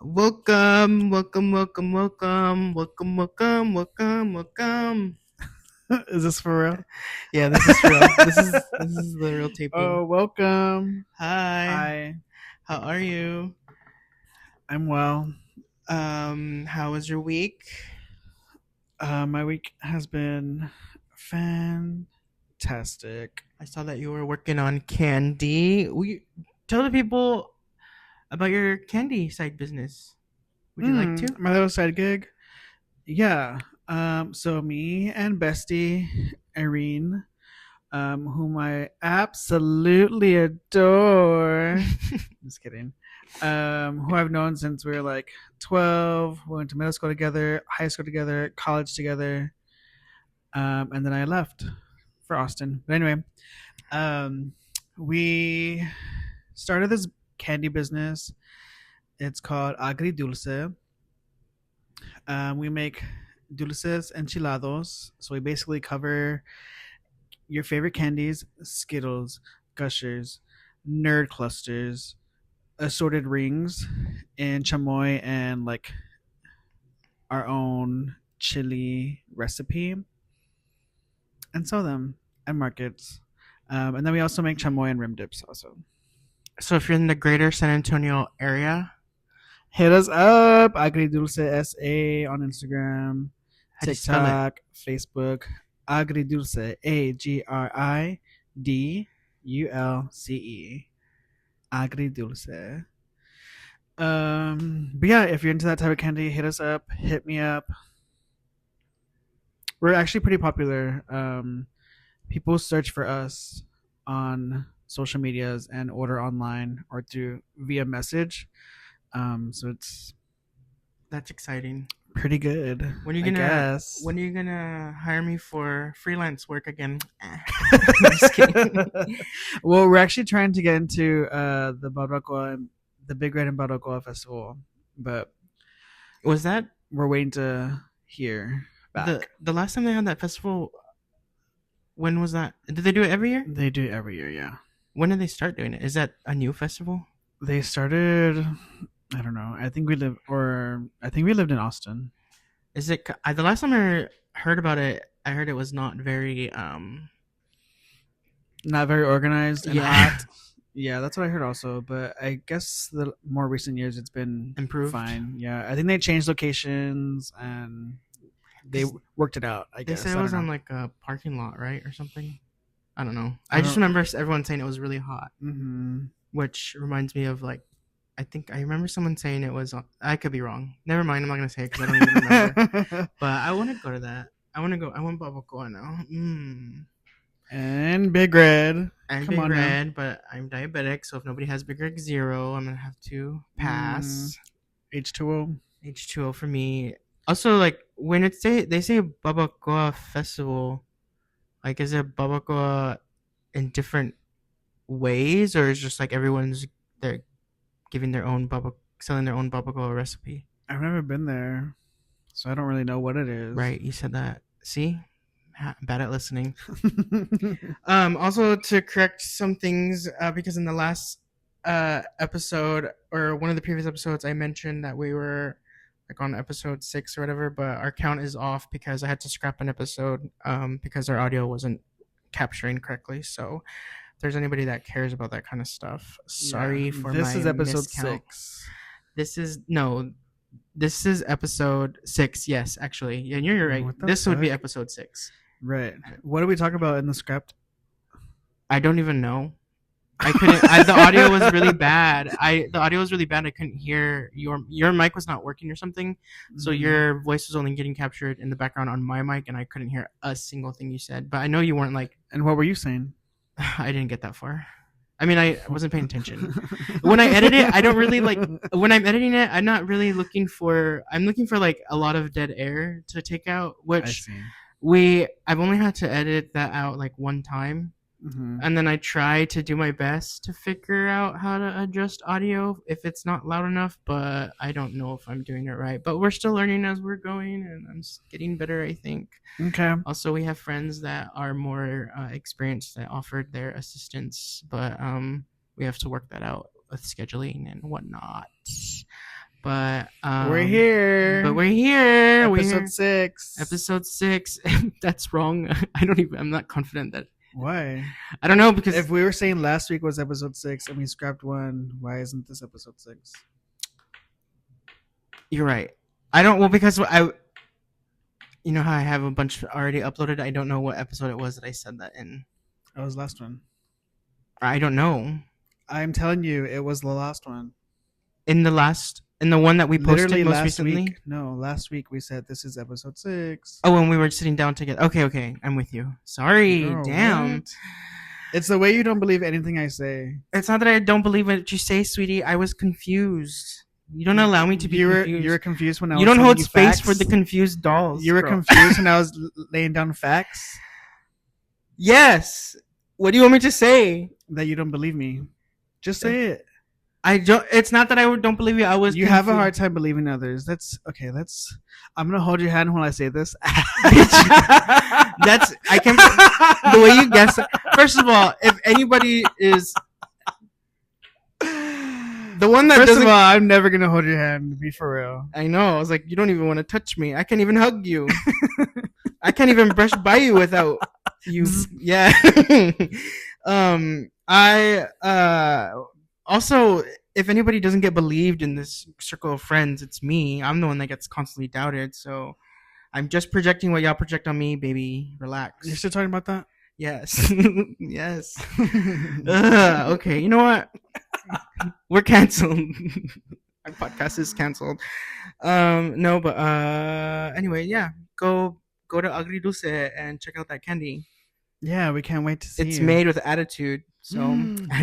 Welcome, welcome, welcome, welcome, welcome, welcome, welcome, welcome. Is this for real? Yeah, this is real. This is the real taping. Oh, welcome. Hi, Hi. how are you? I'm well. How was your week? My week has been fantastic. I saw that you were working on candy. We tell the people about your candy side business. Would you like to? My little side gig. Yeah. So me and Bestie Irene, whom I absolutely adore. Just kidding. Who I've known since we were like 12. We went to middle school together, high school together, college together. And then I left for Austin. But anyway, um, we started this candy business. It's called Agri Dulce. We make dulces enchilados. So we basically cover your favorite candies: Skittles, Gushers, Nerd Clusters, assorted rings, and chamoy, and like our own chili recipe, and sell them at markets. And then we also make chamoy and rim dips also. So if you're in the greater San Antonio area, Hit us up, Agridulce SA on Instagram, how do you spell it? TikTok, Facebook, Agridulce, Agridulce. Agridulce. But yeah, if you're into that type of candy, hit us up, hit me up. We're actually pretty popular. People search for us on social medias and order online or through via message. So it's That's exciting. pretty good, When are you I gonna guess. when are you gonna hire me for freelance work again? Just kidding. Well, we're actually trying to get into the Barbacoa, the Big Red and Barbacoa Festival, but Was that we're waiting to hear the back. the last time they had that festival? When was that? Did they do it every year? They do it every year, yeah. When did they start doing it? Is that a new festival? They started. I don't know. I think we lived in Austin. Is it the last time I heard about it? I heard it was not very Not very organized and yeah hot. Yeah, that's what I heard also. But I guess the more recent years, it's been improved. fine. Yeah, I think they changed locations and they 'Cause worked it out. I they guess said it I was don't on know. like a parking lot, right, or something. I don't know. I I just don't. remember everyone saying it was really hot, Hmm. which reminds me of like I think I remember someone saying it was. I could be wrong. Never mind. I'm not gonna say it because I don't even remember. But I want to go to that. I want to go. I want Babacoa now. And Big Red. And Come Big on now. Red, but I'm diabetic, so if nobody has Big Red Zero, I'm gonna have to pass. H2O. H2O for me. Also, like when they say Babacoa Festival, like is it Babacoa in different ways, or is just like everyone's they're giving their own selling their own Babacoa recipe? I've never been there, so I don't really know what it is. Right, you said that. See, I'm bad at listening. Also to correct some things, because in the last episode or one of the previous episodes, I mentioned that we were like on episode 6 or whatever, but our count is off because I had to scrap an episode because our audio wasn't capturing correctly. So if there's anybody that cares about that kind of stuff, sorry Yeah, for this my is episode miscount. 6. This is no, this is episode 6. Yes, actually, yeah, you're right. What the This would be fuck? episode 6. Right. What did we talk about in the script? I don't even know. I couldn't. The audio was really bad. The audio was really bad. I couldn't hear your mic was not working or something. So Mhm. your voice was only getting captured in the background on my mic, and I couldn't hear a single thing you said. But I know you weren't like. And what were you saying? I didn't get that far. I mean, I wasn't paying attention. When I edit it, I don't really like. When I'm editing it, I'm not really looking for. I'm looking for like a lot of dead air to take out, I which see. I've only had to edit that out like one time, Hmm. and then I try to do my best to figure out how to adjust audio if it's not loud enough, but I don't know if I'm doing it right. But we're still learning as we're going, and I'm getting better, I think. Okay. Also, we have friends that are more experienced that offered their assistance, but we have to work that out with scheduling and whatnot. But We're but here. we're here. We're Episode here. 6. Episode 6. That's wrong. I don't even. I'm not confident that. Why? I don't know because If we were saying last week was episode 6 and we scrapped one, why isn't this episode 6? you're right. I don't. Well, because I. You know how I have a bunch already uploaded. I don't know what episode it was that I said that in. That was last one. I don't know. I'm telling you, it was the last one. In the one that we posted Literally most last recently. week. No, last week we said this is episode 6. Oh, when we were sitting down together. Okay, I'm with you. Sorry, Girl, damn. what? It's the way you don't believe anything I say. It's not that I don't believe what you say, sweetie. I was confused. You don't allow me to be confused. You were confused when I was You don't telling hold you space facts. for the confused dolls. You were girl. confused when I was laying down facts Yes. What do you want me to say? that you don't believe me. Just say it. I don't. It's not that I don't believe you. I was. You confused. have a hard time believing others. That's okay. I'm gonna hold your hand while I say this. That's. I can. The way you guess. First of all, if anybody is the one that First doesn't. of all, I'm never gonna hold your hand. Be for real. I know. I was like, you don't even want to touch me. I can't even hug you. I can't even brush by you without you. Yeah. I also, if anybody doesn't get believed in this circle of friends, it's me. I'm the one that gets constantly doubted. So I'm just projecting what y'all project on me, baby. Relax. You're still talking about that? Yes. Yes. Okay. You know what? We're canceled. Our podcast is canceled. No, but anyway, yeah. Go to Agri Dulce and check out that candy. Yeah, we can't wait to see. It's you. made with attitude. So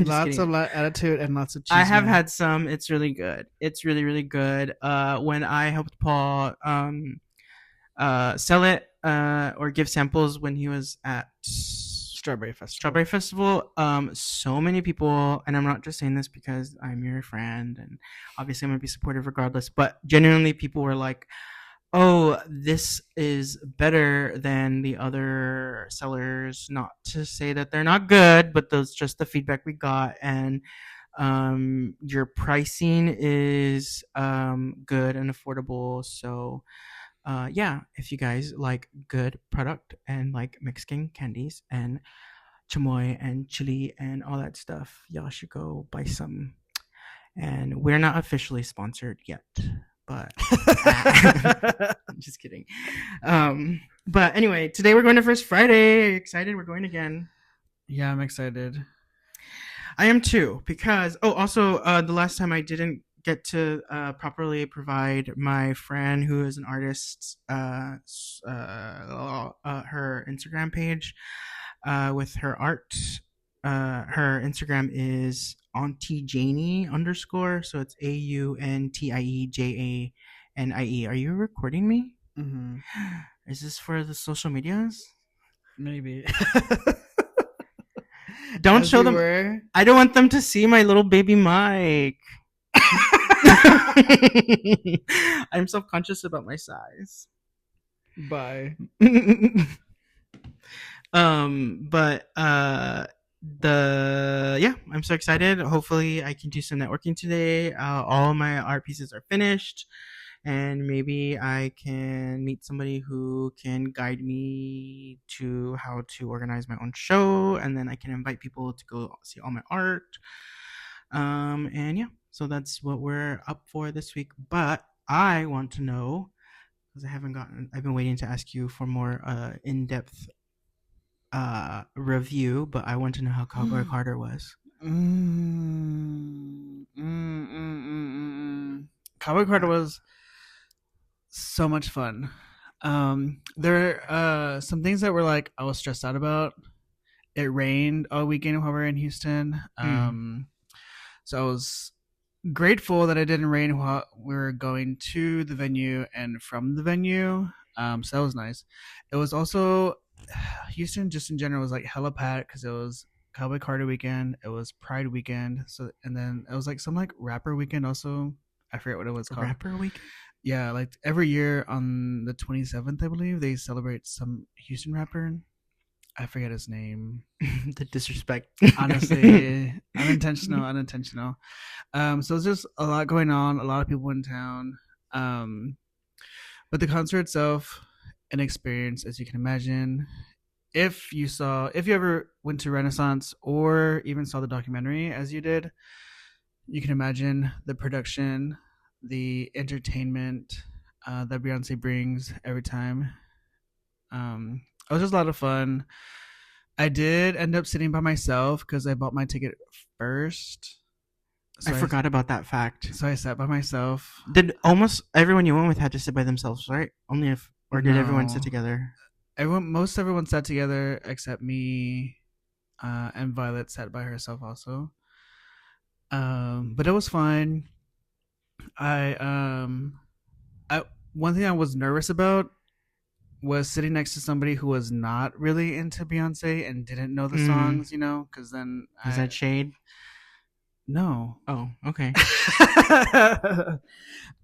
lots of attitude and lots of cheese. I have had some. It's really good. It's really, really good. When I helped Paul sell it or give samples when he was at Strawberry Festival. So many people, and I'm not just saying this because I'm your friend and obviously I'm gonna be supportive regardless, but genuinely people were like, oh, this is better than the other sellers. Not to say that they're not good, but that's just the feedback we got. And your pricing is good and affordable. So yeah, if you guys like good product and like Mexican candies and chamoy and chili and all that stuff, y'all should go buy some. And we're not officially sponsored yet, but I'm just kidding. But anyway, today we're going to First Friday. Are you excited? We're going again. Yeah, I'm excited. I am too, because also the last time I didn't get to properly provide my friend who is an artist her Instagram page with her art. Her Instagram is Auntie Janie _ so it's AUNTIEJANIE. Are you recording me? Mm-hmm. Is this for the social medias? Maybe. Don't As show we them. were. I don't want them to see my little baby Mike. I'm self-conscious about my size. Bye. But I'm so excited. Hopefully I can do some networking today. All my art pieces are finished, and maybe I can meet somebody who can guide me to how to organize my own show, and then I can invite people to go see all my art. And yeah, so that's what we're up for this week. But I want to know, because I've been waiting to ask you for more in-depth review, but I want to know how Cowboy Carter was. Cowboy Carter was so much fun. There are some things that were like I was stressed out about. It rained all weekend while we were in Houston. So I was grateful that it didn't rain while we were going to the venue and from the venue. So that was nice. It was also Houston just in general was like hella packed because it was Cowboy Carter weekend, it was Pride weekend, so and then it was like some like rapper weekend also. I forget what it was called. Rapper week? Yeah, like every year on the 27th, I believe they celebrate some Houston rapper. I forget his name. The disrespect. Honestly, unintentional. So it's just a lot going on, a lot of people in town. Um, but the concert itself, an experience, as you can imagine. If you ever went to Renaissance or even saw the documentary as you did, you can imagine the production, the entertainment that Beyonce brings every time. It was just a lot of fun. I did end up sitting by myself because I bought my ticket first. I So I forgot about that fact. so I sat by myself. Did almost everyone you went with had to sit by themselves, right? Only if, or did everyone sit No, together? everyone sat together except me, and Violet sat by herself also. But it was fine. I I one thing I was nervous about was sitting next to somebody who was not really into Beyonce and didn't know the Mm. songs, you know, because then Is that shade? no. Oh, okay.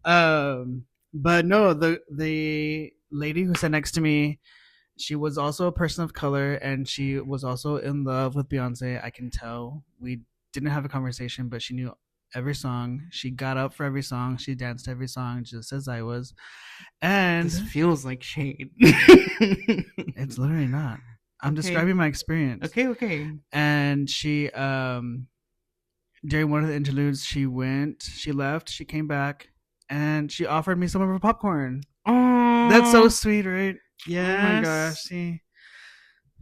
um, but no, the lady who sat next to me, she was also a person of color, and she was also in love with Beyonce. I can tell. We didn't have a conversation, but she knew every song. She got up for every song. She danced every song, just as I was. This And feels like shade. it's literally not. I'm Okay. describing my experience. Okay, okay. And she, during one of the interludes, she left, she came back, and she offered me some of her popcorn. That's so Oh, sweet, right? Oh my gosh, yes. see,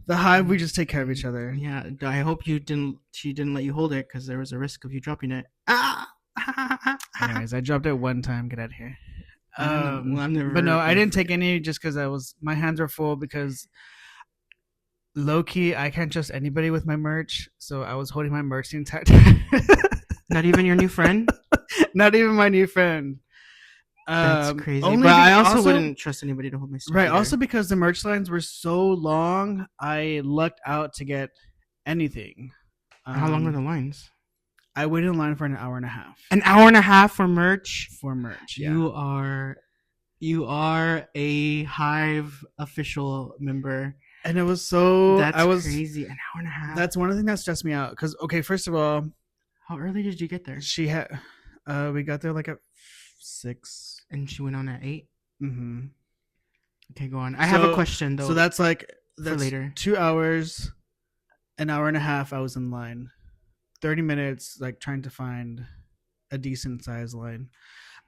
the hive, we just take care of each other. Yeah, I hope you didn't. She didn't let you hold it because there was a risk of you dropping it. Ah. Anyways, I dropped it one time. Get out of here. Well, I'm But no, never I gonna didn't take forget. any just because my hands were full because low key I can't trust anybody with my merch, so I was holding my merch the entire time. Not even your new friend. Not even my new friend. That's crazy. But Only I also also wouldn't trust anybody to hold my stuff right. Also either. because the merch lines were so long, I lucked out to get anything. How long were the Um, lines? I waited in line for an hour and a half An hour and a half for merch. for merch. Yeah, You are you are a Hive official member. and it was so I That's was. crazy. An hour and a half. That's one of the things that stressed me out because okay, first of all, How early did you get there? she had we got there like at 6. And she went on at 8. Mm-hmm. Okay, go on. I have a question though So that's like for that's later. 2 hours, an hour and a half. I was in line, 30 minutes, like trying to find a decent size line.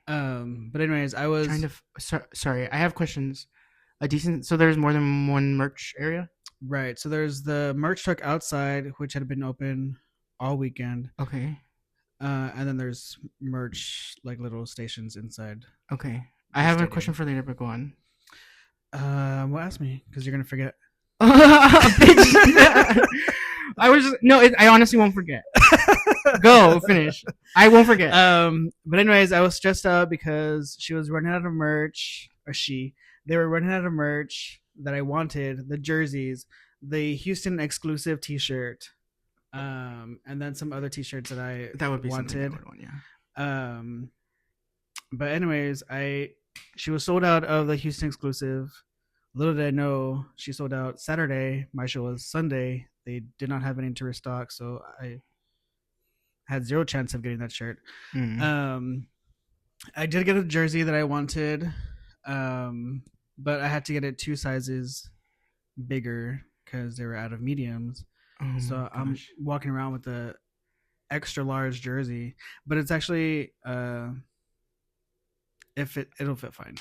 But anyways, I Trying was to. Sorry, I have questions. A decent. So there's more than one merch area. right. So there's the merch truck outside, which had been open all weekend, Okay. and then there's merch like little stations inside Okay. I the have a question stadium. for later, but go on. Well, ask me because you're gonna forget. Bitch. I was just, no. I honestly won't forget. Go finish. I won't forget. But anyways, I was stressed out because she was running out of merch, or they were running out of merch that I wanted, the jerseys, the Houston exclusive T-shirt, and then some other T-shirts that I That would be something I wanted. would want. Yeah. Um, but anyways, she was sold out of the Houston exclusive. Little did I know she sold out Saturday. My show was Sunday. They did not have any to restock, so I had zero chance of getting that shirt. Mm. Um, I did get a jersey that I wanted, but I had to get it 2 sizes bigger because they were out of mediums. Oh my So I'm gosh. walking around with the extra large jersey, but it's actually if it'll fit fine.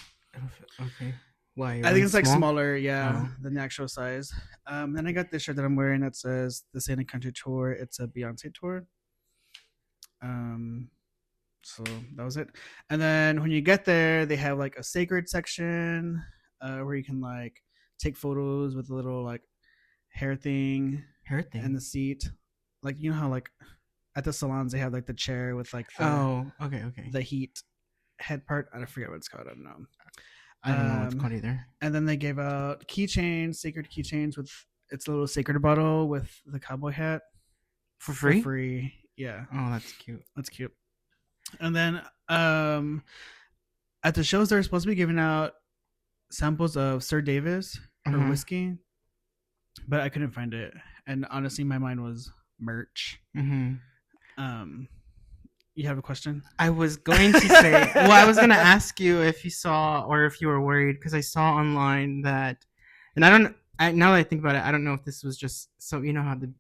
Okay. Why? I think Runs it's like small? smaller, yeah, Oh. than the actual size. Then I got this shirt that I'm wearing that says the Santa Country Tour. It's a Beyonce tour. Um, so that was it. And then when you get there, they have like a sacred section where you can like take photos with a little like hair thing Hair and thing. the seat. Like you know how like at the salons they have like the chair with like Oh. Okay. Okay. the heat head part. I forget what it's called. I don't know. I don't know what it's called either. And then they gave out keychains, sacred keychains with its little sacred bottle with the cowboy hat For for free? free. Yeah, Oh, that's cute. that's cute. And then at the shows, they're supposed to be giving out samples of Sir Davis, her Uh-huh. whiskey. but I couldn't find it. And honestly, my mind was merch. Mm-hmm. Um, you have a question? I was going to say, well, I was going to ask you if you saw or if you were worried because I saw online that, and I don't, now that I think about it, I don't know if this was just so you know how the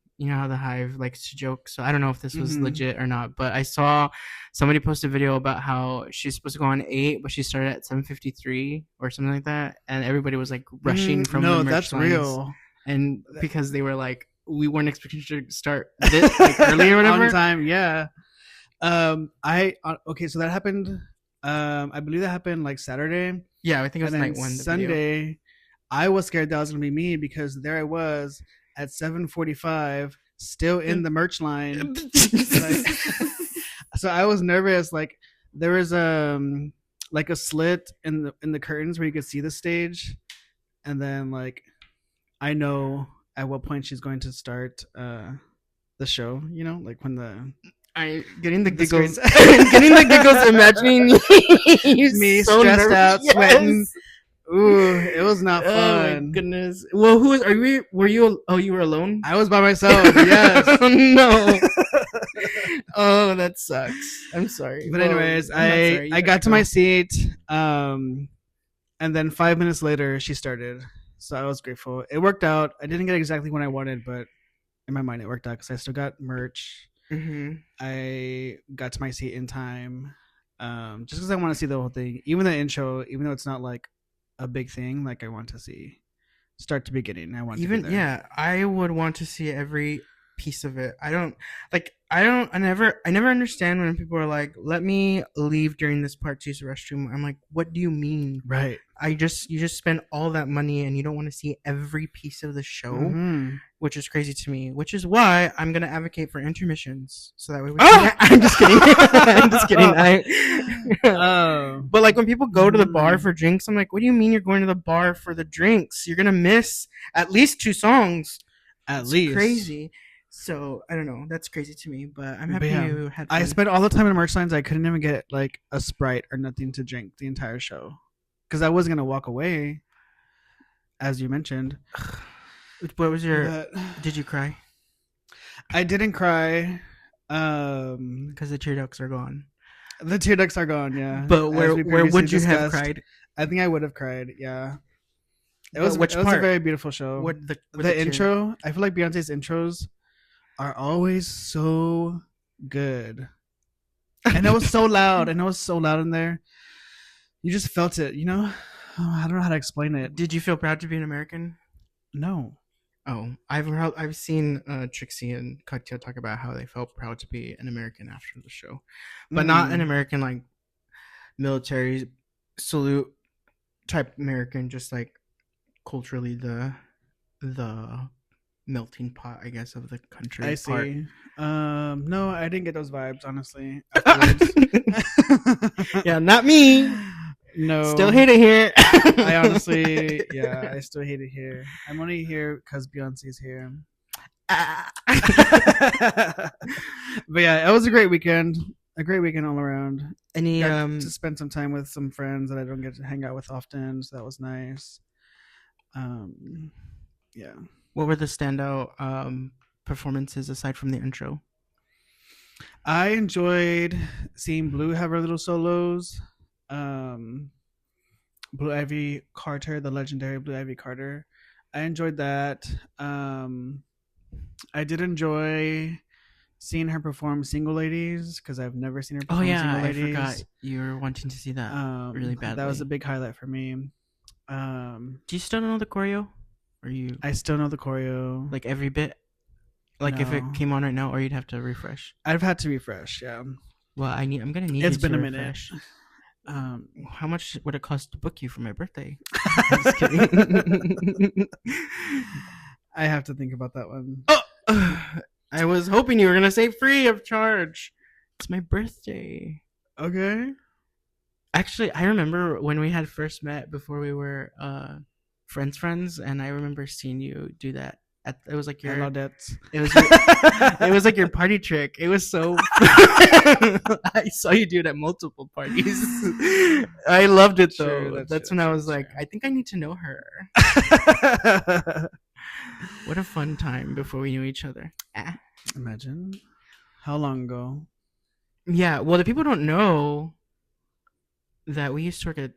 Hive likes to joke. So I don't know if this was legit or not, but I saw somebody post a video about how she's supposed to go on 8, but she started at 7:53 or something like that, and everybody was like rushing from no, the merch that's lines, real. and because they were like, we weren't expecting to start this like early or whatever. On time, yeah. Okay, so that happened. I believe that happened like Saturday. Yeah, I think it was and night then one. Sunday, I was scared that was gonna be me because there I was at 7:45, still in the merch line. So I was nervous. Like there was like a slit in the curtains where you could see the stage, and then like I know at what point she's going to start the show. You know, like when the I getting the giggles, getting the giggles, imagining me so stressed nervous. out, Yes. sweating. Ooh, it was not fun. Oh my goodness. Well, who was? Are you? Were you? Oh, you were alone. I was by myself. Yes. Oh no. Oh, that sucks. I'm sorry. But Well, anyways, I'm not sorry. You I have got to go. my seat, and then 5 minutes later she started. So I was grateful. It worked out. I didn't get exactly what I wanted, but in my mind it worked out because I still got merch. Mm-hmm. I got to my seat in time, just because I want to see the whole thing, even the intro, even though it's not like a big thing. Like I want to see start to beginning. I want Even to be there. yeah, I would want to see every piece of it. I never understand when people are like, let me leave during this part to use the restroom. I'm like, what do you mean? Right. You just spent all that money and you don't want to see every piece of the show, which is crazy to me. Which is why I'm gonna advocate for intermissions, so that way we can. I'm just kidding. I'm just kidding. But like when people go to the bar for drinks, I'm like, what do you mean you're going to the bar for the drinks? You're gonna miss at least 2 songs. At least. Crazy. So I don't know. That's crazy to me, but I'm happy you had fun. I spent all the time in merch lines. I couldn't even get like a Sprite or nothing to drink the entire show because I was gonna walk away, as you mentioned. What was your? Did you cry? I didn't cry. Because the tear ducts are gone. The tear ducts are gone. Yeah. But where would you have cried? I think I would have cried. Yeah. It was a very beautiful show. What the intro? I feel like Beyonce's intros are always so good, and it was so loud, in there. You just felt it, you know. I don't know how to explain it. Did you feel proud to be an American? No. Oh, I've seen Trixie and Katya talk about how they felt proud to be an American after the show, but not an American like military salute type American, just like culturally the melting pot, I guess, of the country. I see. No, I didn't get those vibes, honestly. Yeah, not me. No, still hate it here. I honestly, I still hate it here. I'm only here because Beyonce's here. But yeah, it was a great weekend. A great weekend all around. Any to spend some time with some friends that I don't get to hang out with often, so that was nice. Yeah. What were the standout performances aside from the intro? I enjoyed seeing Blue have her little solos. Blue Ivy Carter, the legendary Blue Ivy Carter. I enjoyed that. I did enjoy seeing her perform Single Ladies because I've never seen her perform Single Ladies. I forgot you were wanting to see that really badly. That was a big highlight for me. Do you still know the choreo? I still know the choreo. Like every bit? Like if it came on right now, or you'd have to refresh? I've had to refresh, yeah. Well, I'm gonna need. It's you been to a refresh. minute. How much would it cost to book you for my birthday? I'm just kidding. I have to think about that one. Oh, I was hoping you were gonna say free of charge. It's my birthday. Okay. Actually, I remember when we had first met before we were friends, and I remember seeing you do that. It was like your it was like your party trick. It was so I saw you do it at multiple parties. I loved it though. That's when I was like, I think I need to know her. What a fun time before we knew each other. Ah. Imagine how long ago. Yeah, well, the people don't know that we used to work at.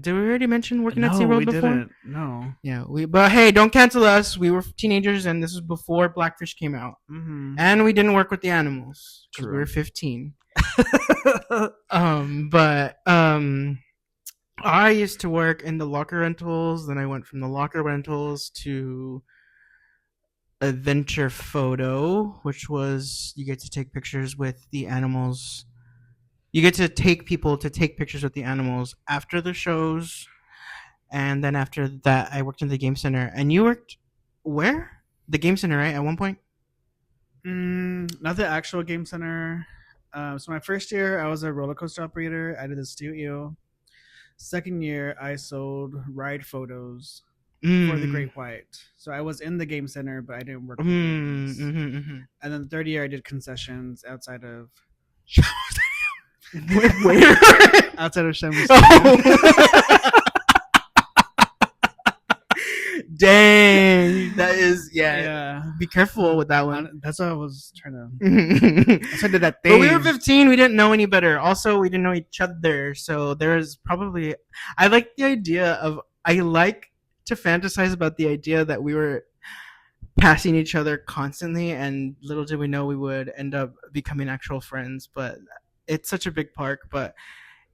Did we already mention working at No, SeaWorld we before? didn't. No. Yeah, but hey, don't cancel us. We were teenagers, and this was before Blackfish came out, Mm-hmm. and we didn't work with the animals because we True. were 15. But I used to work in the locker rentals. Then I went from the locker rentals to Adventure Photo, which was you get to take pictures with the animals. You get to take people to take pictures with the animals after the shows, and then after that, I worked in the game center. And you worked where? The game center, right? At one point. Not the actual game center. So my first year, I was a roller coaster operator. I did the studio. Second year, I sold ride photos for the Mm. Great White. So I was in the game center, but I didn't work with Mm. games. Mm-hmm. And then the third year, I did concessions outside of Where? outside of Shamu Oh. Dang, that is yeah. Be careful with that one. That's what I was trying to. That's why I did that thing. But we were 15. We didn't know any better. Also, we didn't know each other, so there's probably. I like the idea of. I like to fantasize about the idea that we were passing each other constantly, and little did we know we would end up becoming actual friends. But it's such a big park. But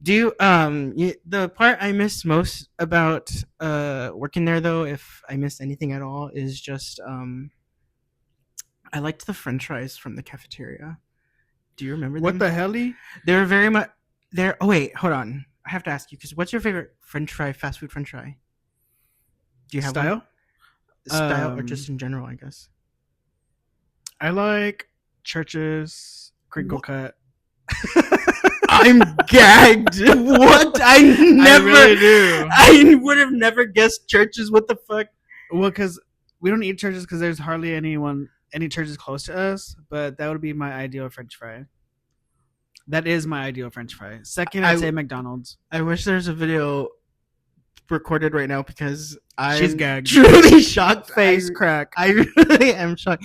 do you, the part I miss most about working there, though, if I missed anything at all, is just I liked the French fries from the cafeteria. Do you remember them? What the hell? They were very much. They're. Oh wait, hold on. I have to ask you because what's your favorite French fry, fast food French fry? Do you have Style? one? Style or just in general? I guess. I like Church's crinkle cut. I'm gagged. What? I never. I really do. I would have never guessed Churches. What the fuck? Well, because we don't eat Churches because there's hardly any Churches close to us. But that would be my ideal French fry. That is my ideal French fry. Second, I'd say McDonald's. I wish there's a video recorded right now because She's gagged. Truly shocked. Face crack. I really am shocked.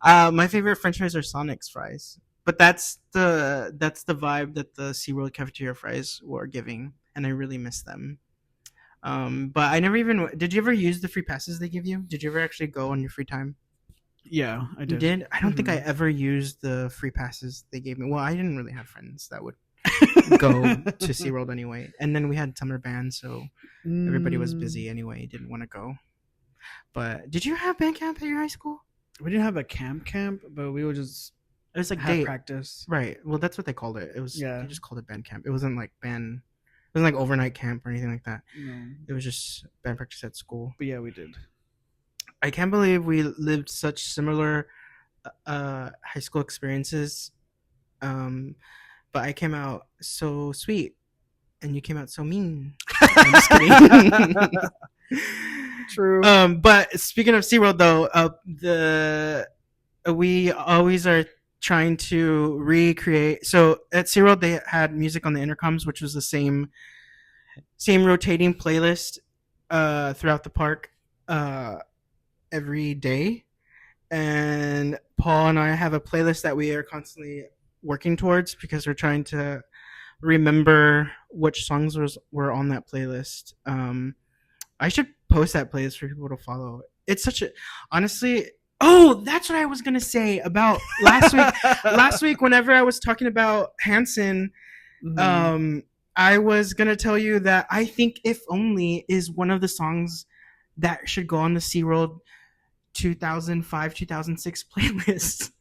My favorite French fries are Sonic's fries, but that's the vibe that the SeaWorld cafeteria fries were giving, and I really miss them. But I never even. Did you ever use the free passes they give you? Did you ever actually go on your free time? Yeah, I did. You did? I don't think I ever used the free passes they gave me. Well, I didn't really have friends that would go to SeaWorld anyway. And then we had summer band, so everybody was busy anyway, didn't want to go. But did you have band camp at your high school? We didn't have a camp, but we would just It was like have practice. Right. Well, that's what they called it. It was Yeah. They just called it band camp. It wasn't like band. It wasn't like overnight camp or anything like that. No. It was just band practice at school. But yeah, we did. I can't believe we lived such similar high school experiences. But I came out so sweet, and you came out so mean. I'm just kidding. True. But speaking of SeaWorld, though, we always are trying to recreate. So at SeaWorld, they had music on the intercoms, which was the same rotating playlist throughout the park every day. And Paul and I have a playlist that we are constantly working towards because we're trying to remember which songs were on that playlist. I should post that playlist for people to follow. It's such a honestly. Oh, that's what I was gonna say about last week. Last week, whenever I was talking about Hanson, I was gonna tell you that I think "If Only" is one of the songs that should go on the SeaWorld 2005-2006 playlist.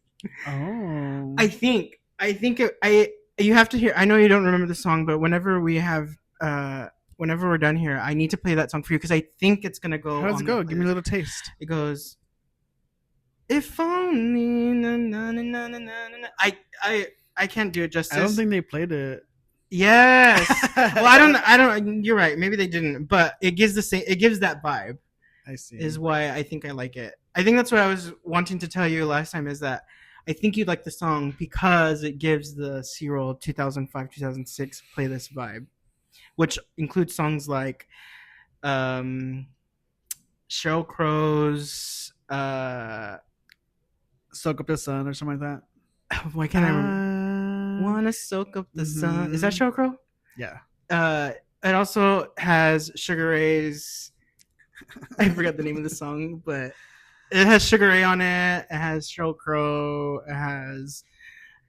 Oh, I think you have to hear. I know you don't remember the song, but whenever we're done here, I need to play that song for you because I think it's gonna go. How does it go? Give me a little taste. It goes, "If only." Na, na, na, na, na, na. I can't do it justice. I don't think they played it. Yes. Well, I don't. You're right. Maybe they didn't, but it gives it gives that vibe. I see. Is why I think I like it. I think that's what I was wanting to tell you last time. Is that I think you'd like the song because it gives the SeaWorld 2005-2006 playlist vibe, which includes songs like Sheryl Crow's Soak Up the Sun or something like why that. can't I remember? Wanna soak up the sun. Is that Mm-hmm. Sheryl Crow? Yeah. Uh, it also has Sugar Ray's. I forgot the name of the song, but it has Sugar Ray on it. It has Sheryl Crow. It has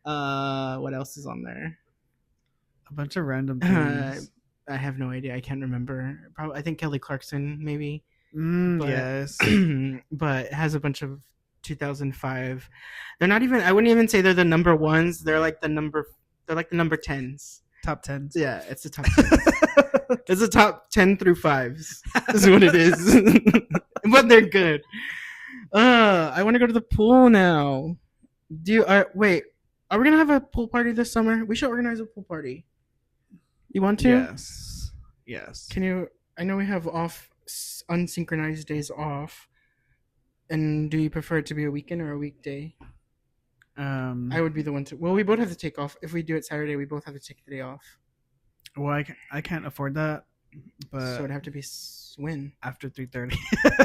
what else is on there? A bunch of random Uh, things. I have no idea. I can't remember. Probably I think Kelly Clarkson maybe, but Yes. but it has a bunch of 2005. They're not even. I wouldn't even say they're the number ones. They're like the number. They're like the number tens. Top tens. Yeah, it's the top tens. It's the top 10 through fives. Is what it is. But they're good. I want to go to the pool now. Do you? Wait. Are we gonna have a pool party this summer? We should organize a pool party. You want to? Yes. Yes. Can you? I know we have off unsynchronized days off. And do you prefer it to be a weekend or a weekday? I Um. would be the one to. Well, we both have to take off. If we do it Saturday, we both have to take the day off. Well, I can't afford that, So but it'd have to be when. after 3:30.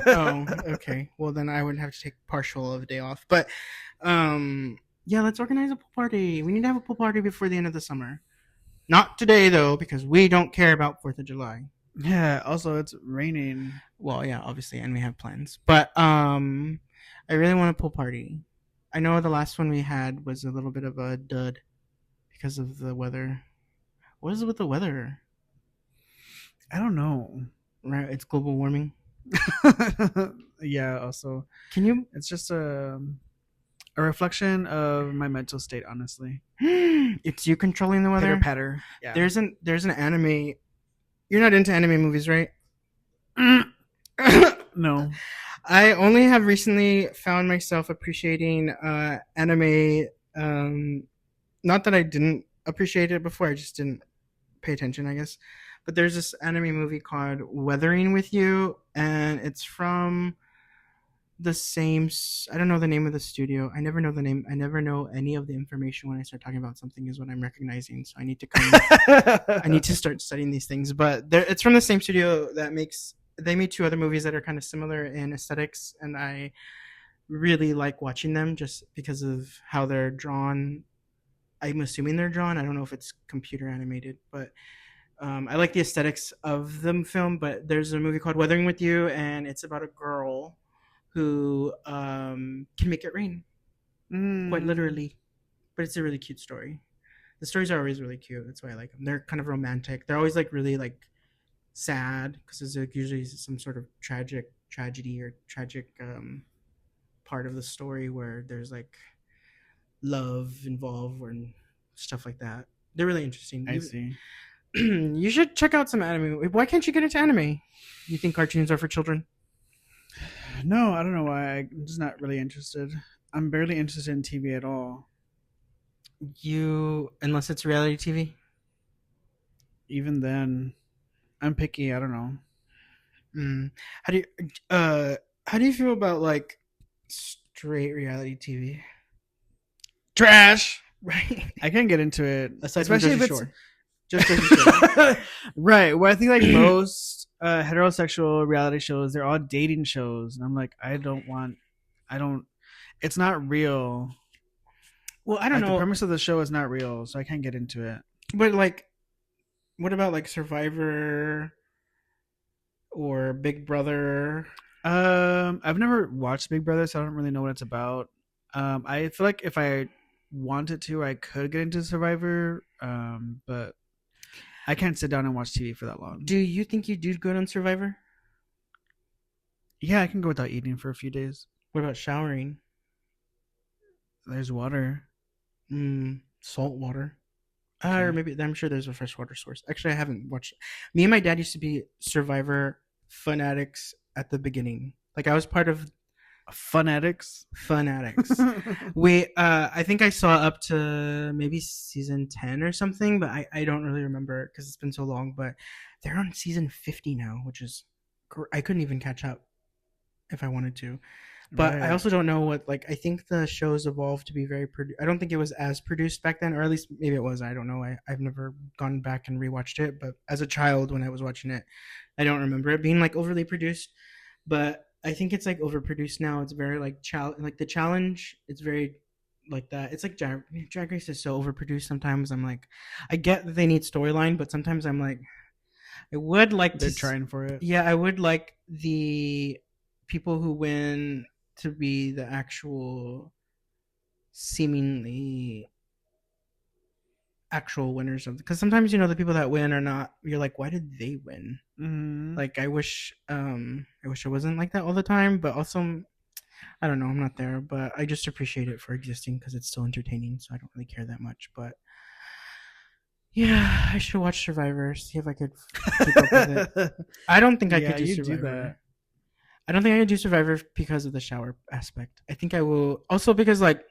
Oh, okay. Well, then I would have to take partial of a day off. But, yeah, let's organize a pool party. We need to have a pool party before the end of the summer. Not today though, because we don't care about Fourth of July. Yeah. Also, it's raining. Well, yeah, obviously, and we have plans. But I really want a pool party. I know the last one we had was a little bit of a dud because of the weather. What is it with the weather? I don't know. Right, it's global warming. Yeah. Also, Can you? it's just a reflection of my mental state. Honestly, It's you controlling the pitter weather. patter. Yeah. There's an anime. You're not into anime movies, right? No. I only have recently found myself appreciating anime. Um, Not that I didn't appreciate it before, I just didn't pay attention, I guess. But there's this anime movie called Weathering with You, and it's from the same. I don't know the name of the studio. I never know the name. I never know any of the information when I start talking about something. Is what I'm recognizing. So I need to come. I need to start studying these things. But it's from the same studio that makes. They made two other movies that are kind of similar in aesthetics, and I really like watching them just because of how they're drawn. I'm assuming they're drawn. I don't know if it's computer animated, but I like the aesthetics of the film. But there's a movie called Weathering with You, and it's about a girl who can make it rain, quite Mm, literally. But it's a really cute story. The stories are always really cute. That's why I like them. They're kind of romantic. They're always like really like sad because there's like usually some sort of tragedy or tragic part of the story where there's like love involved or stuff like that. They're really interesting. I see. You should check out some anime. Why can't you get into anime? You think cartoons are for children? No, I don't know why. I'm just not really interested. I'm barely interested in TV at all. You unless it's reality TV. Even then, I'm picky. I don't know. Mm. How do you uh how do you feel about like straight reality TV? Trash. Right. I can't get into it, Aside from especially Jersey if it's Shore. Just Jersey Shore. right. Well, I think like most heterosexual reality shows, they're all dating shows, and I'm like, I don't want. I don't. It's not real. Well, I don't Like the know, premise of the show is not real, so I can't get into it. but like what about like Survivor or Big Brother? I've never watched Big Brother, so I don't really know what it's about. I feel like if I wanted to, I could get into Survivor, but I can't sit down and watch TV for that long. Do you think you do good on Survivor? Yeah, I can go without eating for a few days. What about showering? There's water. Salt water. Or Okay. maybe I'm sure there's a freshwater source. Actually, I haven't watched. Me and my dad used to be Survivor fanatics at the beginning. Like I was part of Fun addicts. fanatics. We, I think I saw up to maybe season 10 or something, but I don't really remember because it's been so long. But they're on season 50 now, which is I couldn't even catch up if I wanted to. But I Right. also don't know what like I think the show's evolved to be very. I don't think it was as produced back then, or at least maybe it was. I don't know. I've never gone back and rewatched it, but as a child when I was watching it, I don't remember it being like overly produced. but I think it's like overproduced now. It's very like like the challenge. It's very like that. It's like Drag Race is so overproduced. Sometimes I'm like, I get that they need storyline, but sometimes I'm like, I would like to. They're trying for it. Yeah, I would like the people who win to be the actual seemingly actual winners of, because sometimes the people that win are not, you're like, why did they win? Mm-hmm. Like I wish it wasn't like that all the time, but also I don't know, I'm not there, but I just appreciate it for existing because it's still entertaining, so I don't really care that much. But yeah, I should watch Survivor, see if I could keep up with it. I don't think I could Yeah, do you do Survivor. that. I don't think I could do Survivor because of the shower aspect. I think I will also because like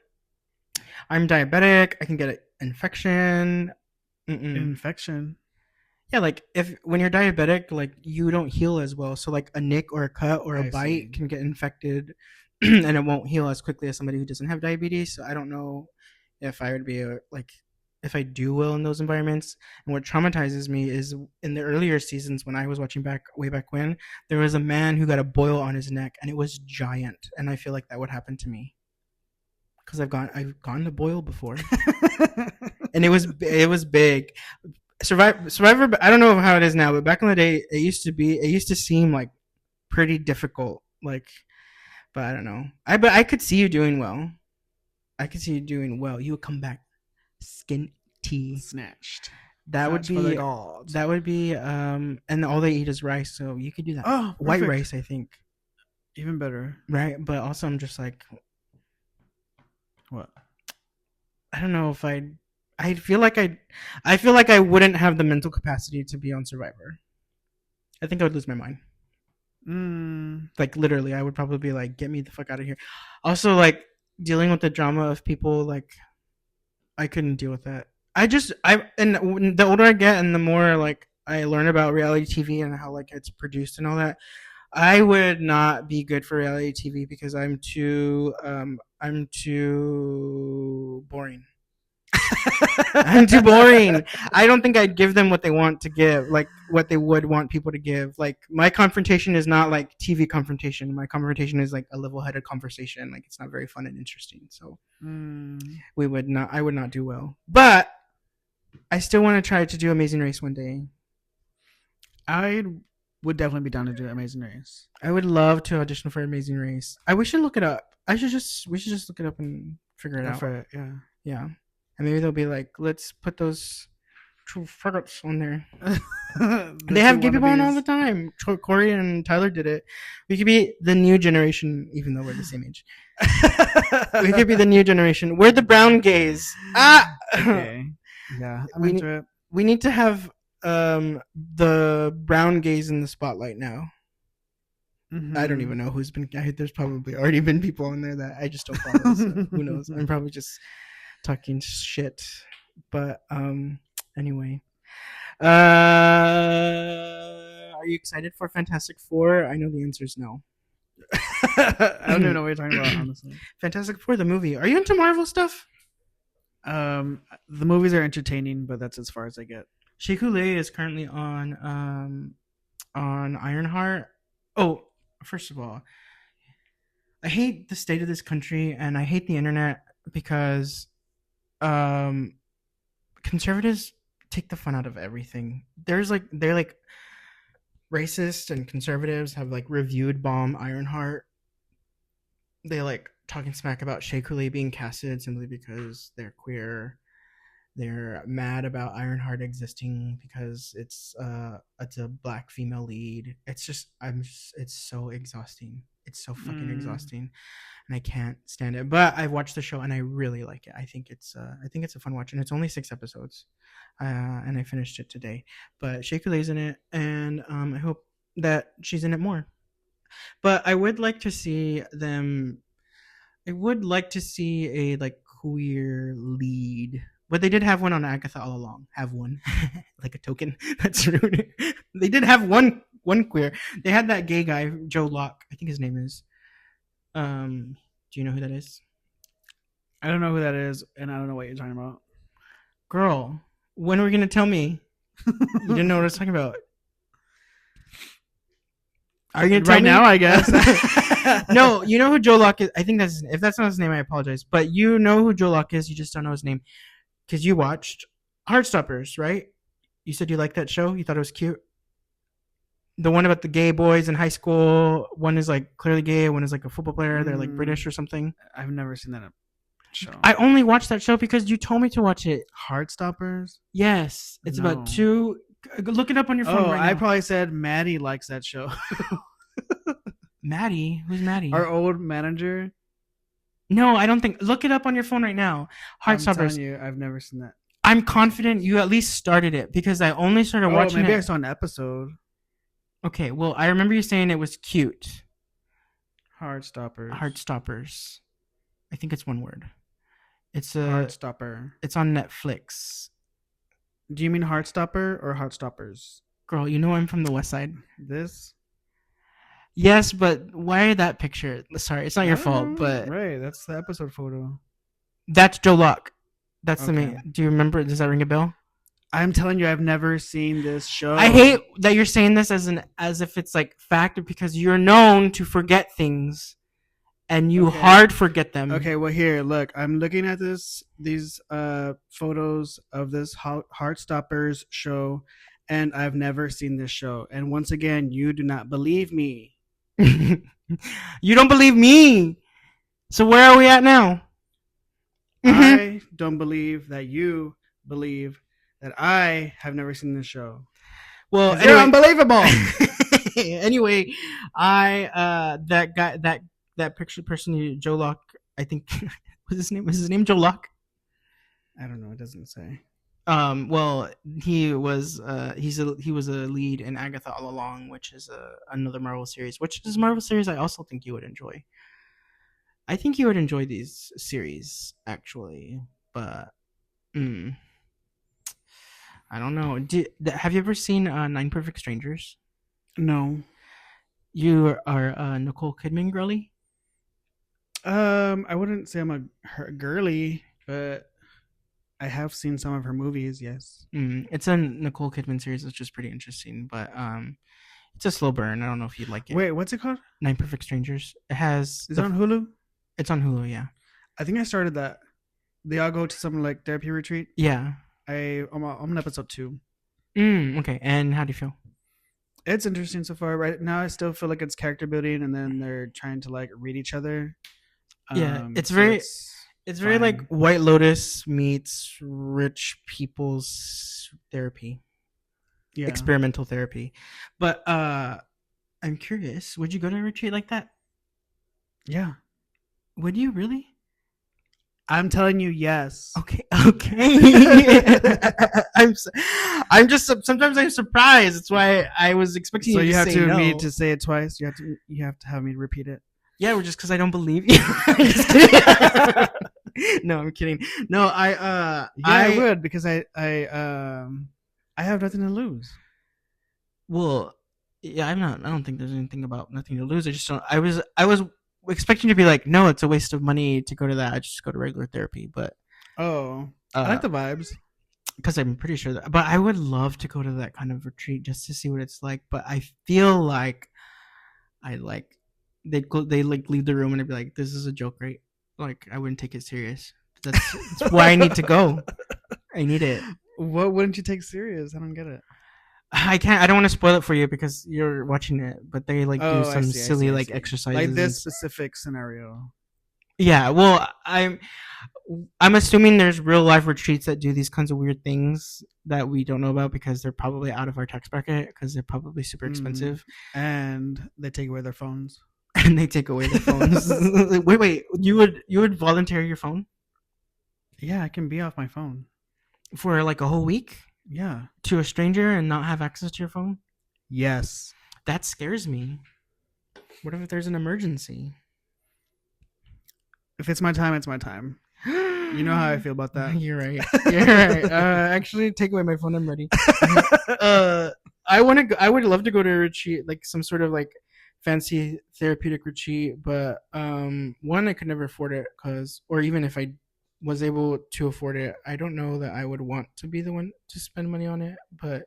I'm diabetic, I can get an infection. Mm-mm. Infection. Yeah, like if when you're diabetic, like you don't heal as well. So like a nick or a cut or a I see. bite can get infected, and it won't heal as quickly as somebody who doesn't have diabetes. So I don't know if I would be like if I do well in those environments. And what traumatizes me is in the earlier seasons when I was watching back way back when there was a man who got a boil on his neck and it was giant, and I feel like that would happen to me because I've gone to boil before, and it was big. Survivor. I don't know how it is now, but back in the day, it used to seem like pretty difficult. Like, but I don't know. But I could see you doing well. I could see you doing well. You would come back skin tea. Snatched. That would Snatched for the be gods. and all they eat is rice, so you could do that. Oh, White perfect. rice, I think. Even better. Right, but also I'm just like What? I don't know if I feel like I feel like I wouldn't have the mental capacity to be on Survivor. I think I would lose my mind. Mm. Like literally, I would probably be like, "Get me the fuck out of here." Also, like dealing with the drama of people, like I couldn't deal with that. And the older I get, and the more like I learn about reality TV and how like it's produced and all that, I would not be good for reality TV because I'm too boring. I'm too boring. I don't think I'd give them what they want to give, like what they would want people to give. Like my confrontation is not like TV confrontation. My confrontation is like a level-headed conversation. Like it's not very fun and interesting. So Mm. we would not. I would not do well. But I still want to try to do Amazing Race one day. I would definitely be down to do Amazing Race. I would love to audition for Amazing Race. We should look it up. We should just look it up and figure it Go out. for it. Yeah. Yeah, and maybe they'll be like, let's put those true faggots on there. They have gay people on all the time. Corey and Tyler did it. We could be the new generation, even though we're the same age. We could be the new generation. We're the brown gays. Ah. Okay. Yeah, I'm we into it. we need to have the brown gays in the spotlight now. Mm-hmm. I don't even know who's been. There's probably already been people on there that I just don't follow. So who knows? I'm probably just talking shit. But anyway, are you excited for Fantastic Four? I know the answer is no. I don't even know what you're talking about, honestly. Fantastic Four, the movie. Are you into Marvel stuff? The movies are entertaining, but that's as far as I get. Shea Coulee is currently on Ironheart. Oh, first of all, I hate the state of this country and I hate the internet because um conservatives take the fun out of everything. They're like racist, and conservatives have like reviewed bomb Ironheart. They like talking smack about Shea Coulee being casted simply because they're queer. They're mad about Ironheart existing because it's a black female lead. It's so exhausting. It's so fucking exhausting, and I can't stand it. But I've watched the show and I really like it. I think it's a fun watch, and it's only 6 episodes, and I finished it today. But Shea Coulee's in it, and I hope that she's in it more. But I would like to see them. I would like to see a like queer lead. But they did have one on Agatha all along. Have one, like a token. That's rude. They did have one queer. They had that gay guy, Joe Locke. I think his name is. Do you know who that is? I don't know who that is, and I don't know what you're talking about. Girl, when are we gonna tell me? You didn't know what I was talking about. Are you gonna tell Right me? now, I guess. No, you know who Joe Locke is. I think that's if that's not his name, I apologize. But you know who Joe Locke is. You just don't know his name because you watched Heartstoppers, right? You said you liked that show. You thought it was cute. The one about the gay boys in high school. One is like clearly gay. One is like a football player. They're like British or something. I've never seen that show. I only watched that show because you told me to watch it. Heartstoppers? Yes, it's about No. two. Look it up on your phone right I now. probably said Maddie likes that show. Maddie, who's Maddie? Our old manager. No, I don't think. Look it up on your phone right now. I'm telling Heartstoppers. you, I've never seen that. I'm confident you at least started it because I only started watching maybe it. I saw an episode. Okay, well, I remember you saying it was cute. Heartstoppers. Heartstoppers. I think it's one word. It's a. Heartstopper. It's on Netflix. Do you mean Heartstopper or Heartstoppers? Girl, you know I'm from the West Side. This? Yes, but why that picture? Sorry, it's not your fault, but right, that's the episode photo. that's Joe Locke. That's the Okay. main. Do you remember? Does that ring a bell? I'm telling you, I've never seen this show. I hate that you're saying this as if it's like fact because you're known to forget things, and you Okay. hard forget them. Okay, well here, look, I'm looking at these photos of this Heartstoppers show, and I've never seen this show. And once again, you do not believe me. You don't believe me. So where are we at now? I don't believe that you believe that I have never seen this show. Well, You're unbelievable. Anyway, I that guy that picture person Joe Locke, I think was his name. Was his name Joe Locke? I don't know. It doesn't say. Well, he was he was a lead in Agatha All Along, which is another Marvel series. Which is a Marvel series I also think you would enjoy. I think you would enjoy these series actually, but I don't know. Have you ever seen Nine Perfect Strangers? No. You are a Nicole Kidman girly. I wouldn't say I'm a girly, but I have seen some of her movies. Yes. It's a Nicole Kidman series, which is pretty interesting, but it's a slow burn. I don't know if you'd like it. Wait, what's it called? Nine Perfect Strangers. It has. Is it on Hulu? It's on Hulu. Yeah. I think I started that. They all go to some like therapy retreat. Yeah. I'm on episode 2. Okay. And how do you feel? It's interesting so far. Right now, I still feel like it's character building, and then they're trying to like read each other. Yeah, it's so very it's very like fine. White Lotus meets rich people's therapy, Yeah. experimental therapy. But I'm curious, would you go to a retreat like that? Yeah. Would you really? I'm telling you, yes. Okay. I'm just sometimes I'm surprised. That's why I was expecting So you you to have say to no. me to say it twice. You have to have me repeat it. Yeah, well, just because I don't believe you. I'm just kidding. No, I'm kidding. No, I would because I have nothing to lose. Well, yeah, I'm not. I don't think there's anything about nothing to lose. I just don't. I was expecting to be like, no, it's a waste of money to go to that. I just go to regular therapy, but Oh, I like the vibes. because I'm pretty sure that. But I would love to go to that kind of retreat just to see what it's like. But I feel like they like leave the room and they'd be like, "This is a joke, right?" Like I wouldn't take it serious. That's why I need to go. I need it. What wouldn't you take serious? I don't get it. I can't. I don't want to spoil it for you because you're watching it. But they like do some I silly see. like exercises. Like and this specific scenario. Yeah, well, I'm assuming there's real life retreats that do these kinds of weird things that we don't know about because they're probably out of our tax bracket because they're probably super expensive And they take away their phones. and they take away their phones. wait, you would volunteer your phone Yeah, I can be off my phone. for like a whole week Yeah. to a stranger and not have access to your phone? Yes. That scares me. What if there's an emergency? If it's my time, it's my time. You know how I feel about that. You're right. You're right. Actually, take away my phone. I'm ready. I would love to go to a retreat, like some sort of like fancy therapeutic retreat, but one, I could never afford it or even if I was able to afford it, I don't know that I would want to be the one to spend money on it. But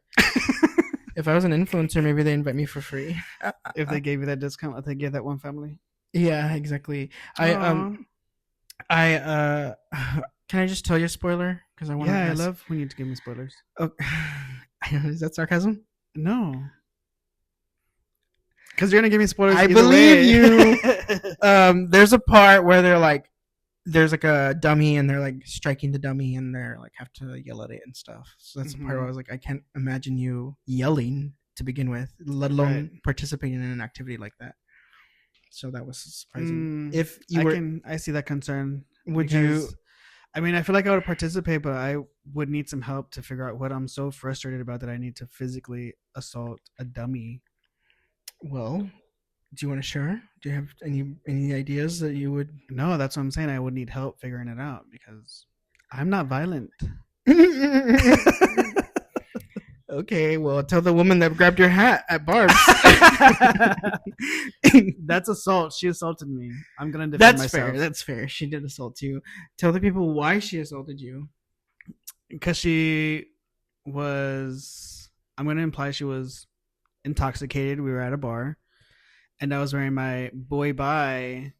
If I was an influencer, maybe they invite me for free. If they gave you that discount, if they gave that one family. Yeah, exactly. I Aw. I can I just tell you a spoiler because I want to Yeah, I ask. love when you give me spoilers. Oh, is that sarcasm? No, because you're gonna give me spoilers I either believe way. you. There's a part where there's like a dummy and they're like striking the dummy and they're like have to yell at it and stuff. So that's the part where I was like, I can't imagine you yelling to begin with, let alone Right. participating in an activity like that. So that was surprising. Mm, If you were, I see that concern. would you? Because I mean, I feel like I would participate, but I would need some help to figure out what I'm so frustrated about that I need to physically assault a dummy. Well, do you want to share? Do you have any ideas that you would? No, that's what I'm saying. I would need help figuring it out because I'm not violent. Okay, well, tell the woman that grabbed your hat at Barb's. That's assault. She assaulted me. I'm gonna defend That's myself. fair. That's fair. She did assault you. Tell the people why she assaulted you. Because she was. I'm gonna imply she was intoxicated. We were at a bar, and I was wearing my boy bye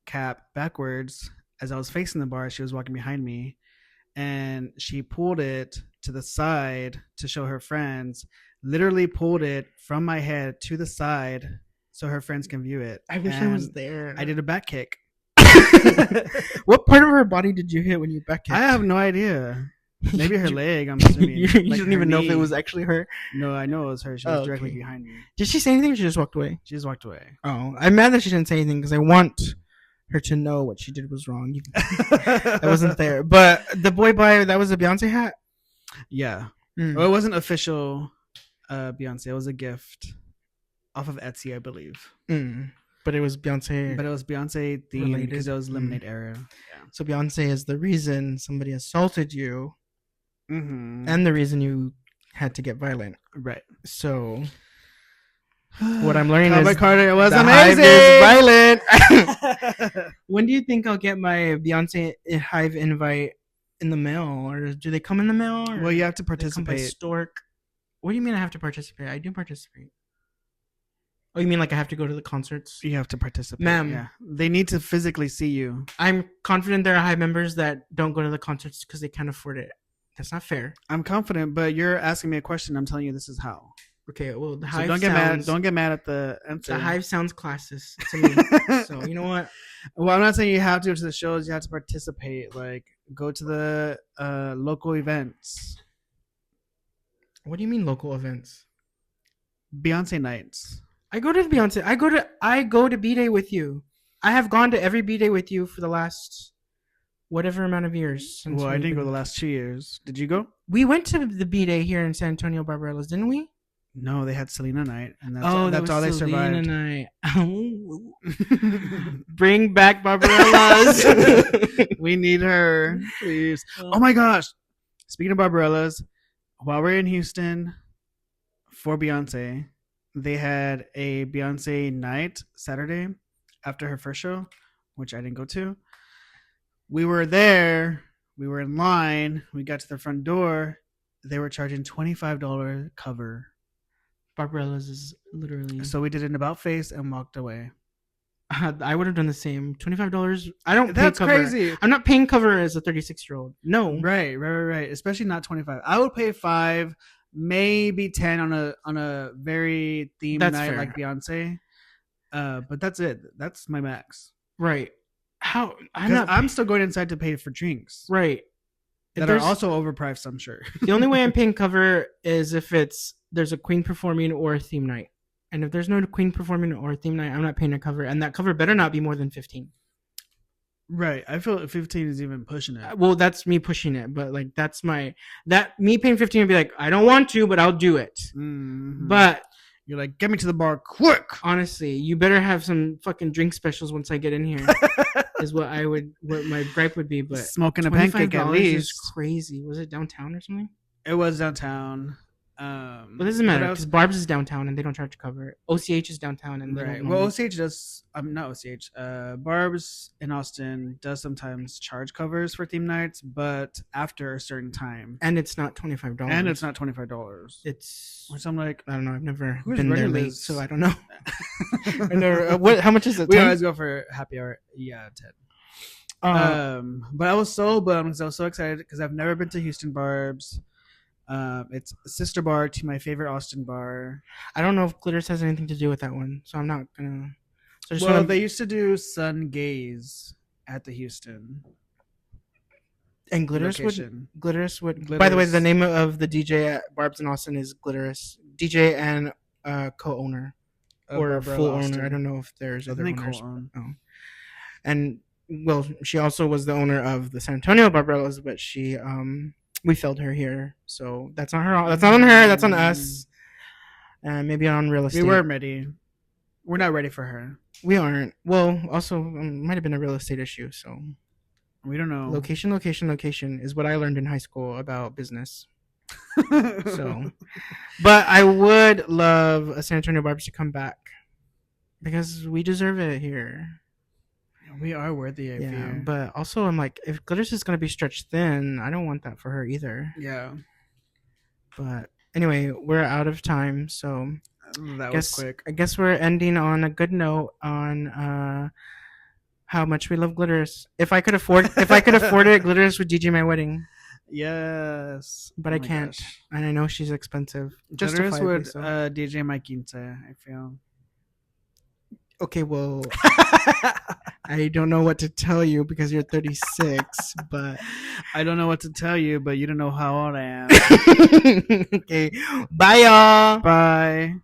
cap backwards. As I was facing the bar, she was walking behind me, and she pulled it to the side to show her friends. Literally pulled it from my head to the side so her friends can view it. I wish I was there. I did a back kick. What part of her body did you hit when you back kicked? I have no idea. Maybe her leg. I'm assuming. You Like didn't her even know if it knee. was actually her. No, I know it was her. She was Oh, directly okay. behind me. Did she say anything or she just walked away? She just walked away. Oh, I'm mad that she didn't say anything because I want her to know what she did was wrong. I wasn't there. But the boy bye, that was a Beyonce hat? Yeah. Mm. Well, it wasn't official Beyonce. It was a gift off of Etsy, I believe. Mm. But it was Beyonce. But it was Beyonce themed because it was Lemonade era. Yeah. So Beyonce is the reason somebody assaulted you Mm-hmm. and the reason you had to get violent. Right. So what I'm learning Cowboy is Carter, it was the amazing. Hive is violent. When do you think I'll get my Beyonce Hive invite in the mail, or do they come in the mail? Or Well, you have to they come by participate. stork. What do you mean I have to participate? I do participate. Oh, you mean like I have to go to the concerts? You have to participate. Ma'am. Yeah. They need to physically see you. I'm confident there are Hive members that don't go to the concerts because they can't afford it. That's not fair. I'm confident, but you're asking me a question. I'm telling you this is how. Okay, well the So Hive don't get sounds, mad. Don't get mad at the answer. The Hive sounds classist to me. So you know what? Well, I'm not saying you have to go to the shows. You have to participate. Like go to the local events. What do you mean local events? Beyonce nights. I go to Beyonce. I go to B Day with you. I have gone to every B Day with you for the last whatever amount of years. Well, I didn't go the last 2 years. Did you go? We went to the B Day here in San Antonio, Barbarella's, didn't we? No, they had Selena night, and that's That was all they Selena survived. night. Bring back Barbarella's. We need her, please. Oh my gosh! Speaking of Barbarella's, while we're in Houston for Beyonce, they had a Beyonce night Saturday after her first show, which I didn't go to. We were there. We were in line. We got to the front door. They were charging $25 cover. Barbarella's is literally. So we did an about face and walked away. I would have done the same. $25. I don't. That's pay cover. crazy. I'm not paying cover as a 36-year-old. No. Right. Especially not 25. I would pay 5, maybe 10 on a very themed That's night fair. like Beyonce. But that's it. That's my max. Right. How? I'm still going inside to pay for drinks right. If that are also overpriced. I'm sure. The only way I'm paying cover is if there's a queen performing or a theme night. And if there's no queen performing or a theme night, I'm not paying a cover. And that cover better not be more than 15. Right. I feel 15 is even pushing it. Well, that's me pushing it. But like me paying 15 would be like, I don't want to, but I'll do it. Mm-hmm. But you're like, get me to the bar quick. Honestly, you better have some fucking drink specials once I get in here. Is what my gripe would be. But smoking a pancake at least is crazy. Was it downtown or something? It was downtown. But it doesn't What matter because else? Barb's is downtown and they don't charge to cover it. OCH is downtown and they don't Right. Well, normally. OCH does. Not OCH. Barb's in Austin does sometimes charge covers for theme nights, but after a certain time, And it's not $25. and it's not $25. It's Which I'm like, I don't know. I've never who's been there running late, this? so I don't know. I never, what? How much is it? We 10? always go for happy hour. Yeah, 10. Uh, But I was so bummed because I was so excited because I've never been to Houston Barb's. It's a sister bar to my favorite Austin bar. I don't know if glitters has anything to do with that one, so I'm not gonna. So I just Well, wanna, they used to do Sun Gaze at the Houston and location. Glitters would. By the way, the name of the DJ at Barb's in Austin is Glitterous. DJ and co-owner or full owner. I don't know if there's other owners. Oh. And well, she also was the owner of the San Antonio Barbarellas, but she we failed her here, so that's not her. That's not on her. That's on us. And maybe on real estate. We weren't ready. We're not ready for her. We aren't. Well, also might have been a real estate issue. So we don't know. Location is what I learned in high school about business. So, but I would love a San Antonio Barbers to come back because we deserve it here. We are worthy of you. But also I'm like, if Glitters is gonna be stretched thin, I don't want that for her either. Yeah. But anyway, we're out of time, so that was quick. I guess we're ending on a good note on how much we love Glitters. If I could afford it, Glitters would DJ my wedding. Yes. But I can't. Gosh. And I know she's expensive. Glitters would DJ my quince, I feel. Okay, well, I don't know what to tell you because you're 36, but I don't know what to tell you, but you don't know how old I am. Okay, bye y'all. Bye.